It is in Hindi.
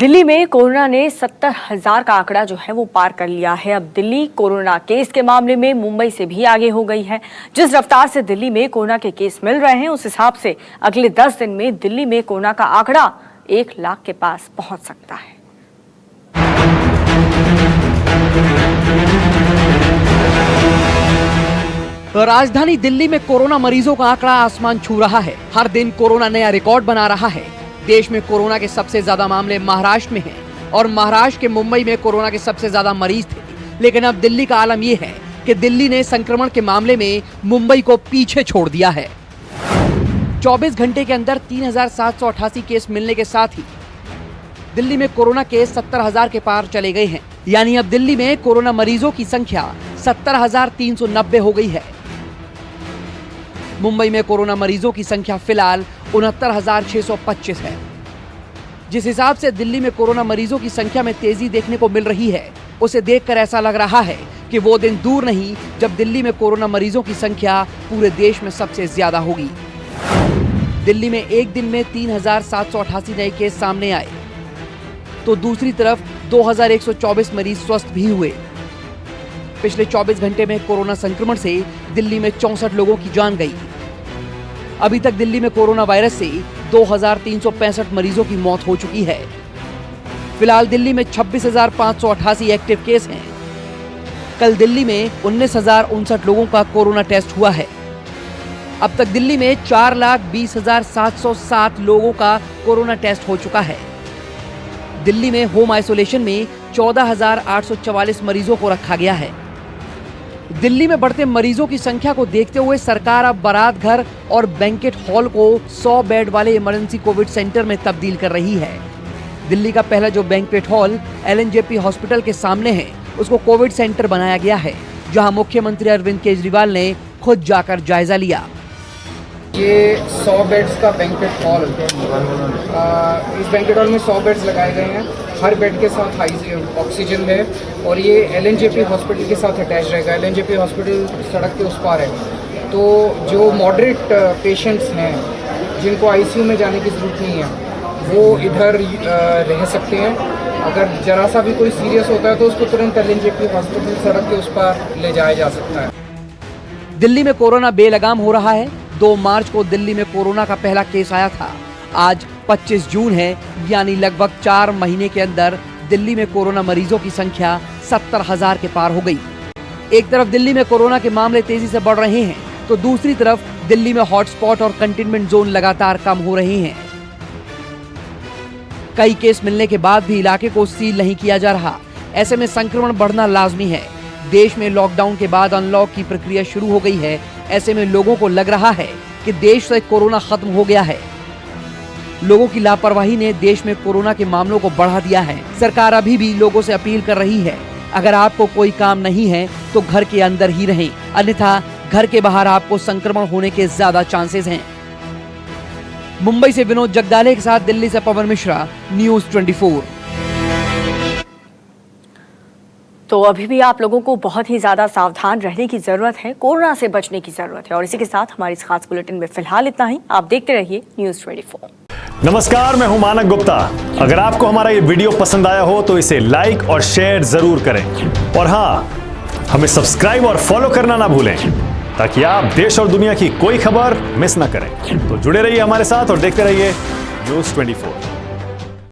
दिल्ली में कोरोना ने 70,000 का आंकड़ा जो है वो पार कर लिया है। अब दिल्ली कोरोना केस के मामले में मुंबई से भी आगे हो गई है। जिस रफ्तार से दिल्ली में कोरोना के केस मिल रहे हैं उस हिसाब से अगले 10 दिन में दिल्ली में कोरोना का आंकड़ा 1 लाख के पास पहुंच सकता है। राजधानी दिल्ली में कोरोना मरीजों का आंकड़ा आसमान छू रहा है। हर दिन कोरोना नया रिकॉर्ड बना रहा है। देश में कोरोना के सबसे ज्यादा मामले महाराष्ट्र में हैं और महाराष्ट्र के मुंबई में कोरोना के सबसे ज्यादा मरीज थे। लेकिन अब दिल्ली का आलम यह है कि दिल्ली ने संक्रमण के मामले में मुंबई को पीछे छोड़ दिया है। 24 घंटे के अंदर 3,788 केस मिलने के साथ ही दिल्ली में कोरोना केस 70,000 के पार चले गए हैं। यानी अब दिल्ली में कोरोना मरीजों की संख्या 70,390 हो गई है। मुंबई में कोरोना मरीजों की संख्या फिलहाल 69,625 है। जिस हिसाब से दिल्ली में कोरोना मरीजों की संख्या में तेजी देखने को मिल रही है, उसे देखकर ऐसा लग रहा है कि वो दिन दूर नहीं जब दिल्ली में कोरोना मरीजों की संख्या पूरे देश में सबसे ज्यादा होगी। दिल्ली में एक दिन में 3,788 नए केस सामने आए, तो दूसरी तरफ 2,124 मरीज स्वस्थ भी हुए। पिछले 24 घंटे में कोरोना संक्रमण से दिल्ली में 64 लोगों की जान गई। अभी तक दिल्ली में कोरोना वायरस से 2,365 मरीजों की मौत हो चुकी है। फिलहाल दिल्ली में 26,588 एक्टिव केस हैं। कल दिल्ली में 19,059 लोगों का कोरोना टेस्ट हुआ है। अब तक दिल्ली में 4,20,707 लोगों का कोरोना टेस्ट हो चुका है। दिल्ली में होम आइसोलेशन में 14,844 मरीजों को रखा गया है। दिल्ली में बढ़ते मरीजों की संख्या को देखते हुए सरकार अब बारात घर और बैंकेट हॉल को 100 बेड वाले इमरजेंसी कोविड सेंटर में तब्दील कर रही है। दिल्ली का पहला जो बैंकेट हॉल LNJP हॉस्पिटल के सामने है, उसको कोविड सेंटर बनाया गया है, जहां मुख्यमंत्री अरविंद केजरीवाल ने खुद जाकर जायजा लिया। ये 100 बेड्स का बैंकेट हॉल, इस बैंकेट हॉल में 100 बेड्स लगाए गए हैं। हर बेड के साथ ऑक्सीजन है और ये LNJP हॉस्पिटल के साथ अटैच रहेगा। LNJP हॉस्पिटल सड़क के उस पार है, तो जो मॉडरेट पेशेंट्स हैं जिनको ICU में जाने की ज़रूरत नहीं है, वो इधर रह सकते हैं। अगर जरा सा भी कोई सीरियस होता है तो उसको तुरंत LNJP हॉस्पिटल सड़क के उस पार ले जाया जा सकता है। दिल्ली में कोरोना बेलगाम हो रहा है। 2 मार्च को दिल्ली में कोरोना का पहला केस आया था। आज 25 जून है, यानी लगभग 4 महीने के अंदर दिल्ली में कोरोना मरीजों की संख्या 70,000 के पार हो गई। एक तरफ दिल्ली में कोरोना के मामले तेजी से बढ़ रहे हैं, तो दूसरी तरफ दिल्ली में हॉटस्पॉट और कंटेनमेंट जोन लगातार कम हो रहे हैं। कई केस मिलने के बाद भी इलाके को सील नहीं किया जा रहा। ऐसे में संक्रमण बढ़ना लाजमी है। देश में लॉकडाउन के बाद अनलॉक की प्रक्रिया शुरू हो गई है। ऐसे में लोगों को लग रहा है कि देश से कोरोना खत्म हो गया है। लोगों की लापरवाही ने देश में कोरोना के मामलों को बढ़ा दिया है। सरकार अभी भी लोगों से अपील कर रही है, अगर आपको कोई काम नहीं है तो घर के अंदर ही रहें, अन्यथा घर के बाहर आपको संक्रमण होने के ज्यादा चांसेस हैं। मुंबई से विनोद जगदाले के साथ दिल्ली से पवन मिश्रा, न्यूज़ 24। तो अभी भी आप लोगों को बहुत ही ज्यादा सावधान रहने की जरूरत है, कोरोना से बचने की जरूरत है। और इसी के साथ हमारी इस खास बुलेटिन में फिलहाल इतना ही। आप देखते रहिए न्यूज़ 24। नमस्कार, मैं हूं मानक गुप्ता। अगर आपको हमारा ये वीडियो पसंद आया हो तो इसे लाइक और शेयर जरूर करें। और हाँ, हमें सब्सक्राइब और फॉलो करना ना भूलें, ताकि आप देश और दुनिया की कोई खबर मिस ना करें। तो जुड़े रहिए हमारे साथ और देखते रहिए न्यूज़ 24।